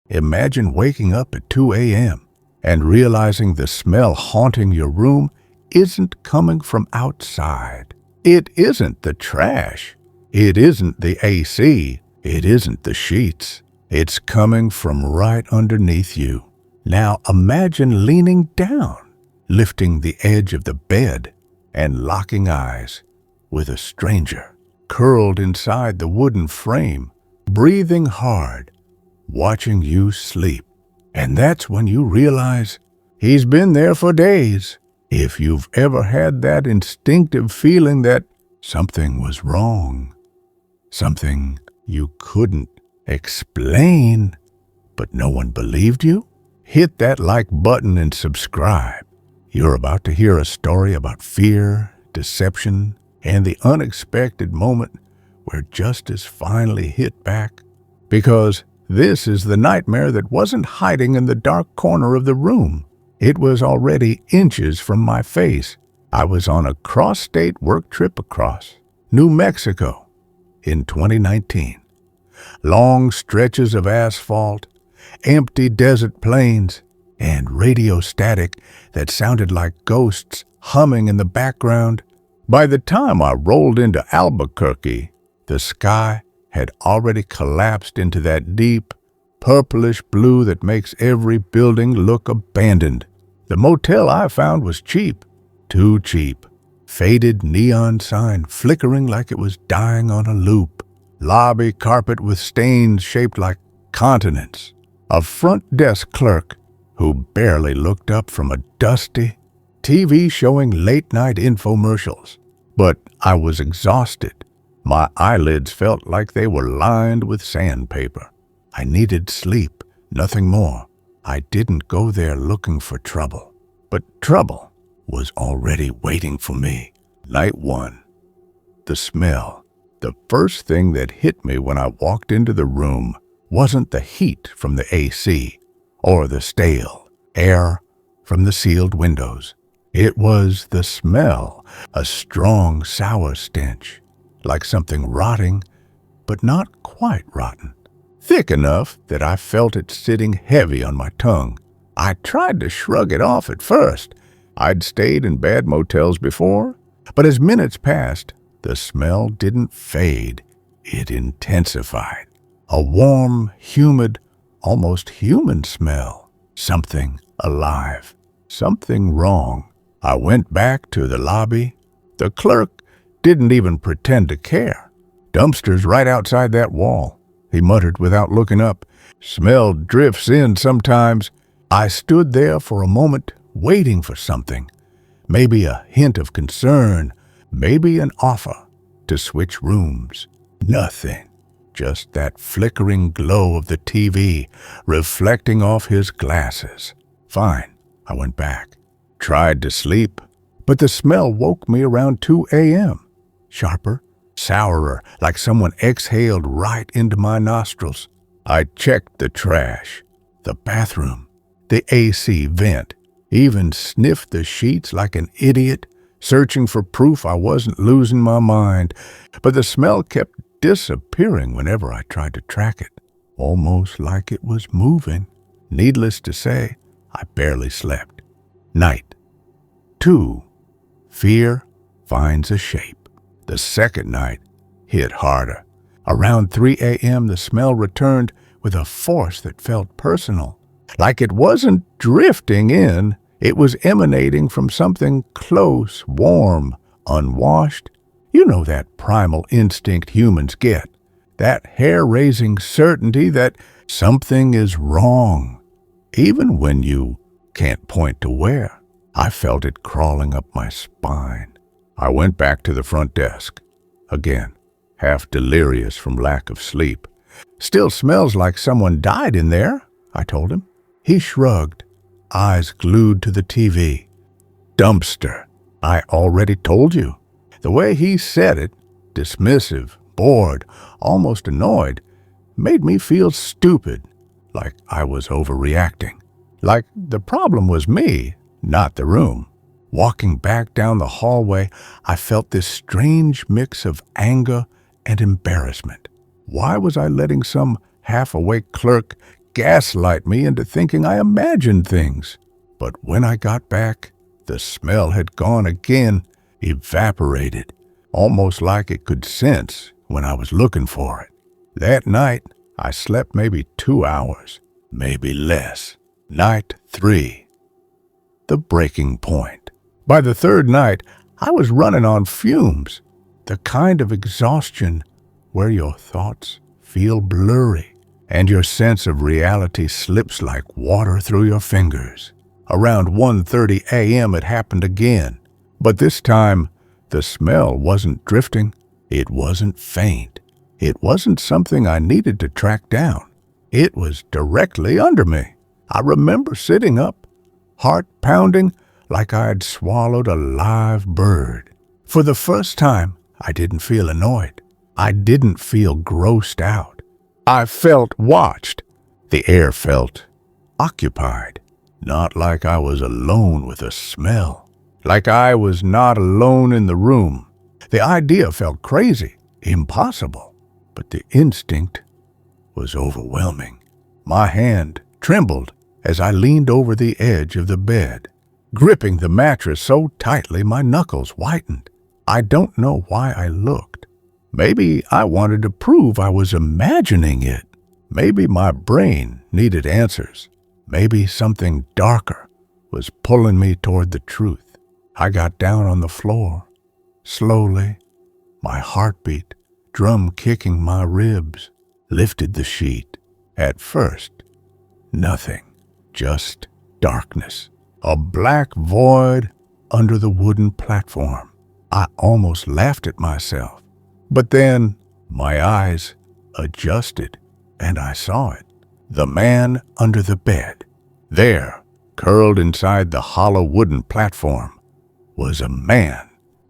Imagine waking up at 2 a.m. and realizing the smell haunting your room isn't coming from outside. It isn't the trash. It isn't the AC. It isn't the sheets. It's coming from right underneath you. Now imagine leaning down, lifting the edge of the bed, and locking eyes with a stranger, curled inside the wooden frame, breathing hard, watching you sleep. And that's when you realize he's been there for days. If you've ever had that instinctive feeling that something was wrong, something you couldn't explain, but no one believed you, hit that like button and subscribe. You're about to hear a story about fear, deception, and the unexpected moment where justice finally hit back. Because this is the nightmare that wasn't hiding in the dark corner of the room. It was already inches from my face. I was on a cross-state work trip across New Mexico in 2019. Long stretches of asphalt, empty desert plains, and radio static that sounded like ghosts humming in the background. By the time I rolled into Albuquerque, the sky had already collapsed into that deep, purplish blue that makes every building look abandoned. The motel I found was cheap, too cheap. Faded neon sign flickering like it was dying on a loop. Lobby carpet with stains shaped like continents. A front desk clerk who barely looked up from a dusty TV showing late-night infomercials. But I was exhausted. My eyelids felt like they were lined with sandpaper. I needed sleep, nothing more. I didn't go there looking for trouble, but trouble was already waiting for me. Night one. The smell. The first thing that hit me when I walked into the room wasn't the heat from the AC or the stale air from the sealed windows. It was the smell, a strong, sour stench, like something rotting, but not quite rotten. Thick enough that I felt it sitting heavy on my tongue. I tried to shrug it off at first. I'd stayed in bad motels before, but as minutes passed, the smell didn't fade. It intensified. A warm, humid, almost human smell. Something alive. Something wrong. I went back to the lobby. The clerk didn't even pretend to care. Dumpsters right outside that wall, he muttered without looking up. Smell drifts in sometimes. I stood there for a moment, waiting for something. Maybe a hint of concern, maybe an offer to switch rooms. Nothing. Just that flickering glow of the TV reflecting off his glasses. Fine, I went back. Tried to sleep, but the smell woke me around 2 a.m. Sharper, sourer, like someone exhaled right into my nostrils. I checked the trash, the bathroom, the AC vent, even sniffed the sheets like an idiot, searching for proof I wasn't losing my mind. But the smell kept disappearing whenever I tried to track it, almost like it was moving. Needless to say, I barely slept. Night 2. Fear finds a shape. The second night hit harder. Around 3 a.m., the smell returned with a force that felt personal. Like it wasn't drifting in, it was emanating from something close, warm, unwashed. You know that primal instinct humans get. That hair-raising certainty that something is wrong, even when you can't point to where. I felt it crawling up my spine. I went back to the front desk. Again, half delirious from lack of sleep. Still smells like someone died in there, I told him. He shrugged, eyes glued to the TV. Dumpster. I already told you. The way he said it, dismissive, bored, almost annoyed, made me feel stupid, like I was overreacting. Like the problem was me, not the room. Walking back down the hallway, I felt this strange mix of anger and embarrassment. Why was I letting some half-awake clerk gaslight me into thinking I imagined things. But when I got back, the smell had gone again, evaporated, almost like it could sense when I was looking for it. That night, I slept maybe 2 hours, maybe less. Night 3. The breaking point. By the third night, I was running on fumes, the kind of exhaustion where your thoughts feel blurry and your sense of reality slips like water through your fingers. Around 1:30 a.m. it happened again, but this time the smell wasn't drifting, it wasn't faint, it wasn't something I needed to track down. It was directly under me. I remember sitting up, heart pounding like I had swallowed a live bird. For the first time, I didn't feel annoyed. I didn't feel grossed out. I felt watched. The air felt occupied. Not like I was alone with a smell. Like I was not alone in the room. The idea felt crazy, impossible, but the instinct was overwhelming. My hand trembled as I leaned over the edge of the bed, gripping the mattress so tightly my knuckles whitened. I don't know why I looked. Maybe I wanted to prove I was imagining it. Maybe my brain needed answers. Maybe something darker was pulling me toward the truth. I got down on the floor, slowly, my heartbeat drum kicking my ribs, lifted the sheet. At first, nothing, just darkness, a black void under the wooden platform. I almost laughed at myself, but then my eyes adjusted and I saw it. The man under the bed. There, curled inside the hollow wooden platform, was a man,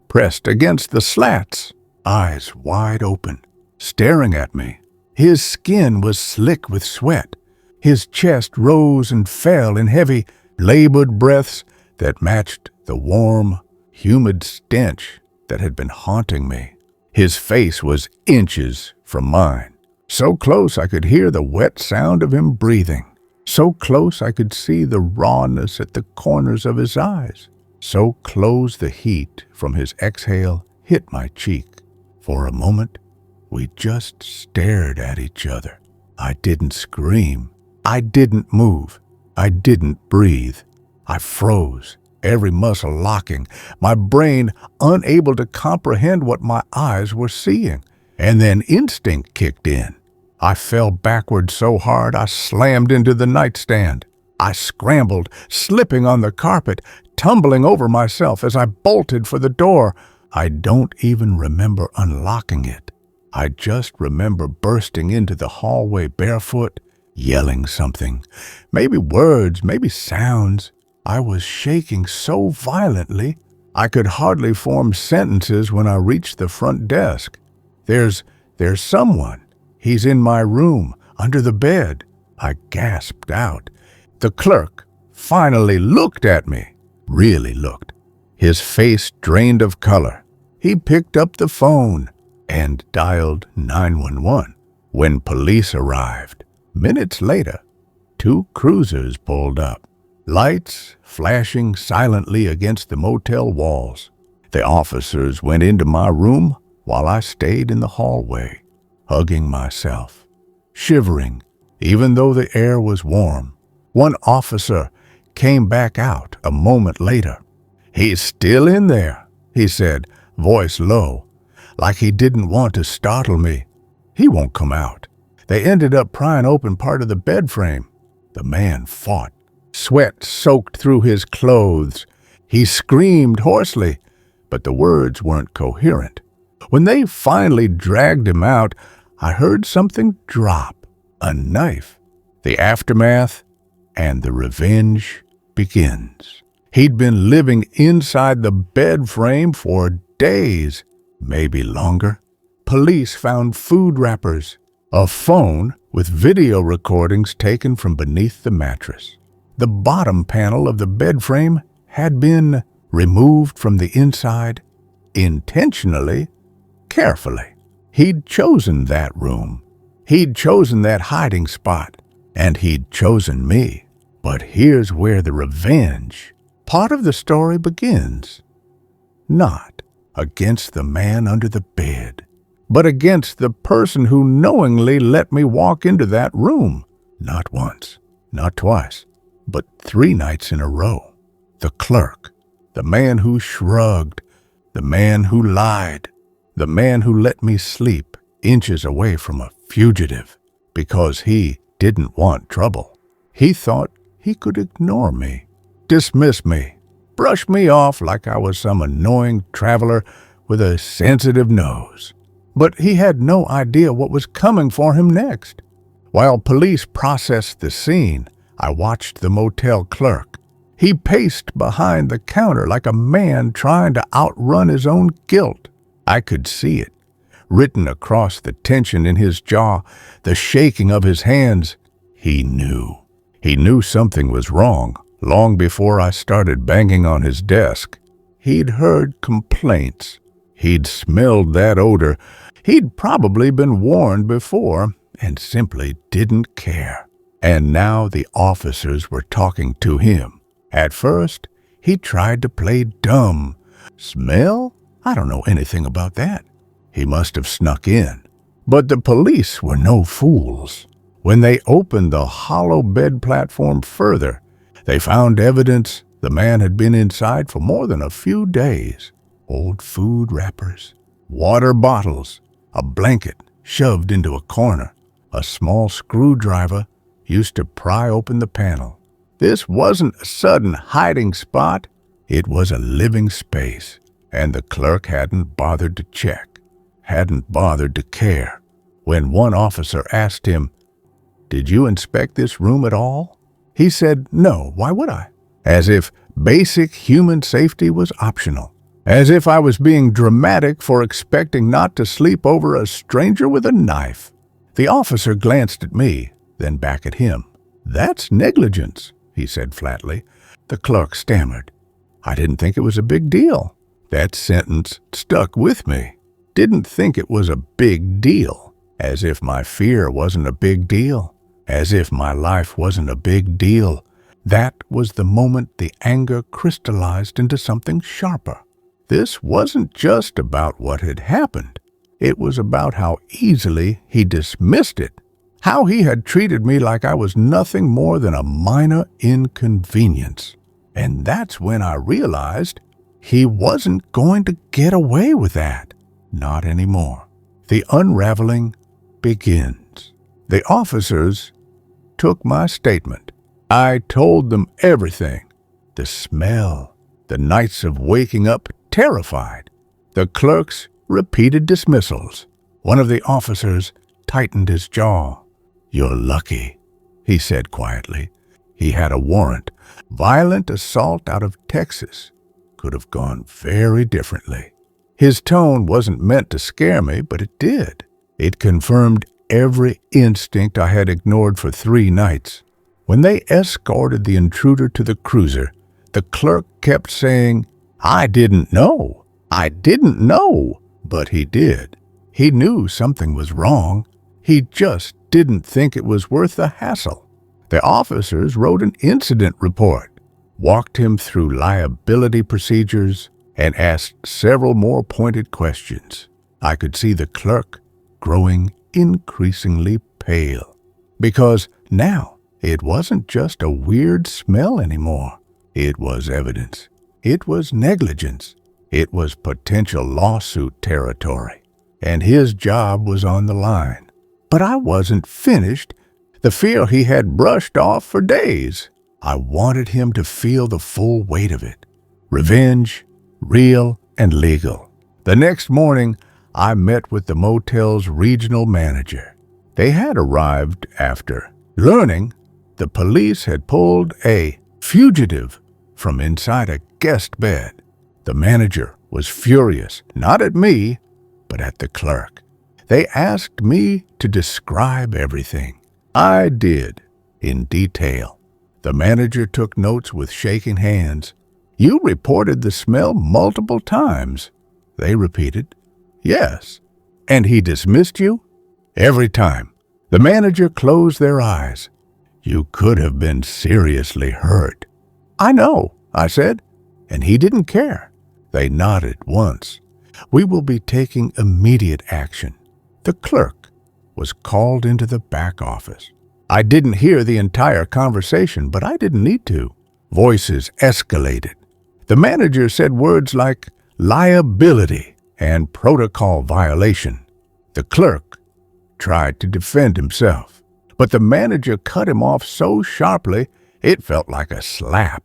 pressed against the slats, eyes wide open, staring at me. His skin was slick with sweat. His chest rose and fell in heavy, labored breaths that matched the warm, humid stench that had been haunting me. His face was inches from mine. So close I could hear the wet sound of him breathing. So close I could see the rawness at the corners of his eyes. So close the heat from his exhale hit my cheek. For a moment, we just stared at each other. I didn't scream. I didn't move. I didn't breathe. I froze, every muscle locking, my brain unable to comprehend what my eyes were seeing. And then instinct kicked in. I fell backward so hard I slammed into the nightstand. I scrambled, slipping on the carpet, tumbling over myself as I bolted for the door. I don't even remember unlocking it. I just remember bursting into the hallway barefoot, yelling something. Maybe words, maybe sounds. I was shaking so violently I could hardly form sentences when I reached the front desk. There's someone. He's in my room, under the bed. I gasped out. The clerk finally looked at me. Really looked. His face drained of color. He picked up the phone and dialed 911. When police arrived, minutes later, 2 cruisers pulled up, lights flashing silently against the motel walls. The officers went into my room while I stayed in the hallway, hugging myself, shivering, even though the air was warm. One officer came back out a moment later. "He's still in there," he said, voice low, like he didn't want to startle me. "He won't come out." They ended up prying open part of the bed frame. The man fought. Sweat soaked through his clothes. He screamed hoarsely, but the words weren't coherent. When they finally dragged him out, I heard something drop, a knife. The aftermath and the revenge begins. He'd been living inside the bed frame for days, maybe longer. Police found food wrappers, a phone with video recordings taken from beneath the mattress. The bottom panel of the bed frame had been removed from the inside intentionally, carefully. He'd chosen that room. He'd chosen that hiding spot. and he'd chosen me. But here's where the revenge part of the story begins. Not against the man under the bed, but against the person who knowingly let me walk into that room. Not once, not twice, but 3 nights in a row. The clerk, the man who shrugged, the man who lied, the man who let me sleep inches away from a fugitive because he didn't want trouble. He thought he could ignore me, dismiss me, brush me off like I was some annoying traveler with a sensitive nose. But he had no idea what was coming for him next. While police processed the scene, I watched the motel clerk. He paced behind the counter like a man trying to outrun his own guilt. I could see it, written across the tension in his jaw, the shaking of his hands. He knew. He knew something was wrong long before I started banging on his desk. He'd heard complaints. He'd smelled that odor. He'd probably been warned before and simply didn't care. And now the officers were talking to him. At first, he tried to play dumb. Smell? I don't know anything about that. He must have snuck in. But the police were no fools. When they opened the hollow bed platform further, they found evidence the man had been inside for more than a few days. Old food wrappers, water bottles, a blanket shoved into a corner, a small screwdriver used to pry open the panel. This wasn't a sudden hiding spot. It was a living space, and the clerk hadn't bothered to check, hadn't bothered to care. When one officer asked him, "Did you inspect this room at all?" he said, "No, why would I?" As if basic human safety was optional. As if I was being dramatic for expecting not to sleep over a stranger with a knife. The officer glanced at me, then back at him. "That's negligence," he said flatly. The clerk stammered. "I didn't think it was a big deal." That sentence stuck with me. Didn't think it was a big deal. As if my fear wasn't a big deal. As if my life wasn't a big deal. That was the moment the anger crystallized into something sharper. This wasn't just about what had happened. It was about how easily he dismissed it. How he had treated me like I was nothing more than a minor inconvenience. And that's when I realized he wasn't going to get away with that. Not anymore. The unraveling begins. The officers took my statement. I told them everything. The smell, the nights of waking up terrified. The clerk's repeated dismissals. One of the officers tightened his jaw. "You're lucky," he said quietly. He had a warrant. Violent assault out of Texas. Could have gone very differently. His tone wasn't meant to scare me, but it did. It confirmed every instinct I had ignored for 3 nights. When they escorted the intruder to the cruiser, the clerk kept saying, "I didn't know. I didn't know." But he did. He knew something was wrong. He just didn't think it was worth the hassle. The officers wrote an incident report, walked him through liability procedures, and asked several more pointed questions. I could see the clerk growing increasingly pale. Because now it wasn't just a weird smell anymore. It was evidence. It was negligence. It was potential lawsuit territory. And his job was on the line. But I wasn't finished. The fear he had brushed off for days. I wanted him to feel the full weight of it. Revenge, real and legal. The next morning, I met with the motel's regional manager. They had arrived after learning the police had pulled a fugitive from inside a guest bed. The manager was furious, not at me, but at the clerk. They asked me to describe everything. I did, in detail. The manager took notes with shaking hands. "You reported the smell multiple times." They repeated, "Yes." "And he dismissed you?" "Every time." The manager closed their eyes. You could have been seriously hurt." "I know," I said, and he didn't care. They nodded once. "We will be taking immediate action." The clerk was called into the back office. I didn't hear the entire conversation, but I didn't need to. Voices escalated. The manager said words like liability and protocol violation. The clerk tried to defend himself, but the manager cut him off so sharply it felt like a slap.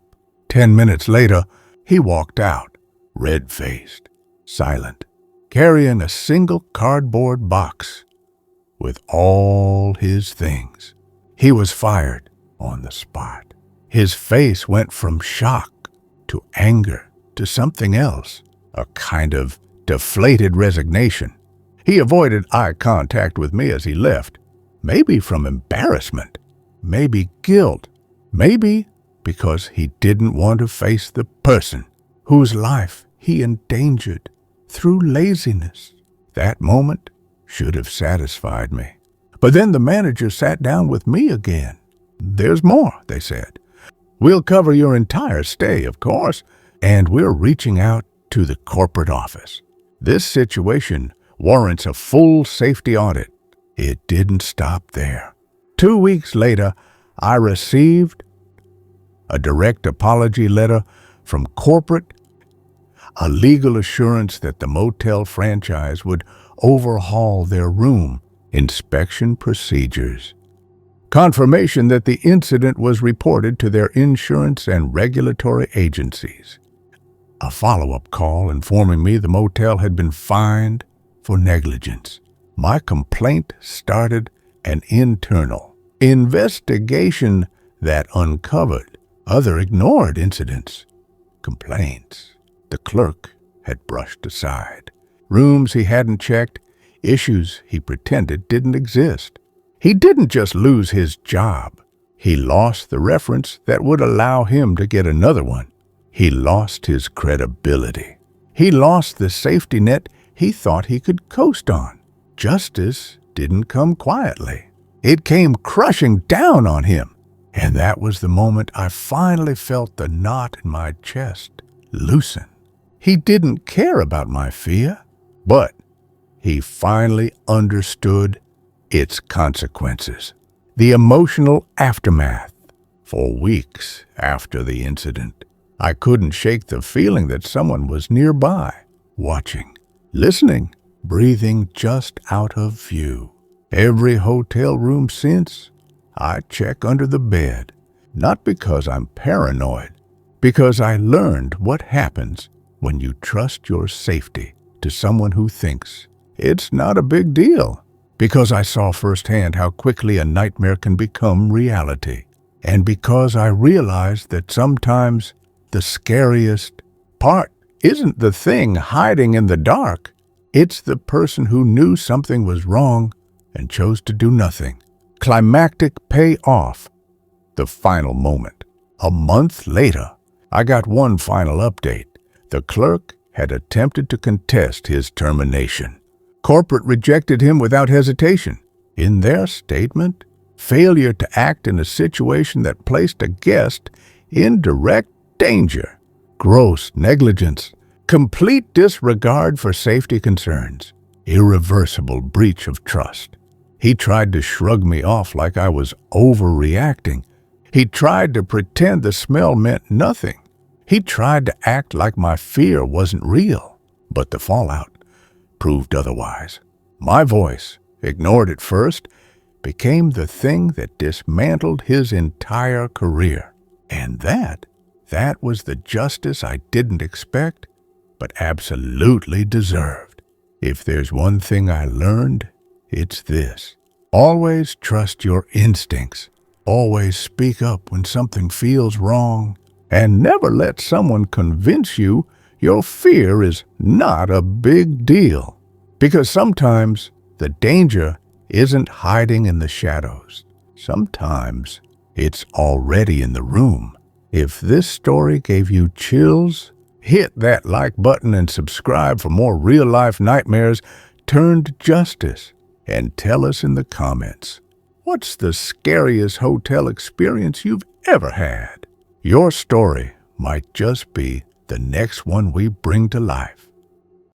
10 minutes later, he walked out, red-faced, silent, carrying a single cardboard box with all his things. He was fired on the spot. His face went from shock to anger to something else, a kind of deflated resignation. He avoided eye contact with me as he left, maybe from embarrassment, maybe guilt, maybe because he didn't want to face the person whose life he endangered through laziness. That moment should have satisfied me. But then the manager sat down with me again. "There's more," they said. "We'll cover your entire stay, of course, and we're reaching out to the corporate office. This situation warrants a full safety audit." It didn't stop there. 2 weeks later, I received a direct apology letter from corporate, a legal assurance that the Motel franchise would overhaul their room inspection procedures, confirmation that the incident was reported to their insurance and regulatory agencies, a follow-up call informing me the motel had been fined for negligence. My complaint started an internal investigation that uncovered other ignored incidents, complaints the clerk had brushed aside, rooms he hadn't checked, issues he pretended didn't exist. He didn't just lose his job. He lost the reference that would allow him to get another one. He lost his credibility. He lost the safety net he thought he could coast on. Justice didn't come quietly. It came crushing down on him. And that was the moment I finally felt the knot in my chest loosen. He didn't care about my fear, but he finally understood its consequences. The emotional aftermath. For weeks after the incident, I couldn't shake the feeling that someone was nearby, watching, listening, breathing just out of view. Every hotel room since, I check under the bed, not because I'm paranoid, because I learned what happens when you trust your safety to someone who thinks it's not a big deal, because I saw firsthand how quickly a nightmare can become reality, and because I realized that sometimes the scariest part isn't the thing hiding in the dark, it's the person who knew something was wrong and chose to do nothing. Climactic payoff, the final moment. A month later, I got one final update. The clerk had attempted to contest his termination. Corporate rejected him without hesitation. In their statement, failure to act in a situation that placed a guest in direct danger, gross negligence, complete disregard for safety concerns, irreversible breach of trust. He tried to shrug me off like I was overreacting. He tried to pretend the smell meant nothing. He tried to act like my fear wasn't real, but the fallout proved otherwise. My voice, ignored at first, became the thing that dismantled his entire career. And that was the justice I didn't expect, but absolutely deserved. If there's one thing I learned, it's this. Always trust your instincts. Always speak up when something feels wrong. And never let someone convince you your fear is not a big deal. Because sometimes the danger isn't hiding in the shadows. Sometimes it's already in the room. If this story gave you chills, hit that like button and subscribe for more real-life nightmares turned justice. And tell us in the comments, What's the scariest hotel experience you've ever had? Your story might just be the next one we bring to life.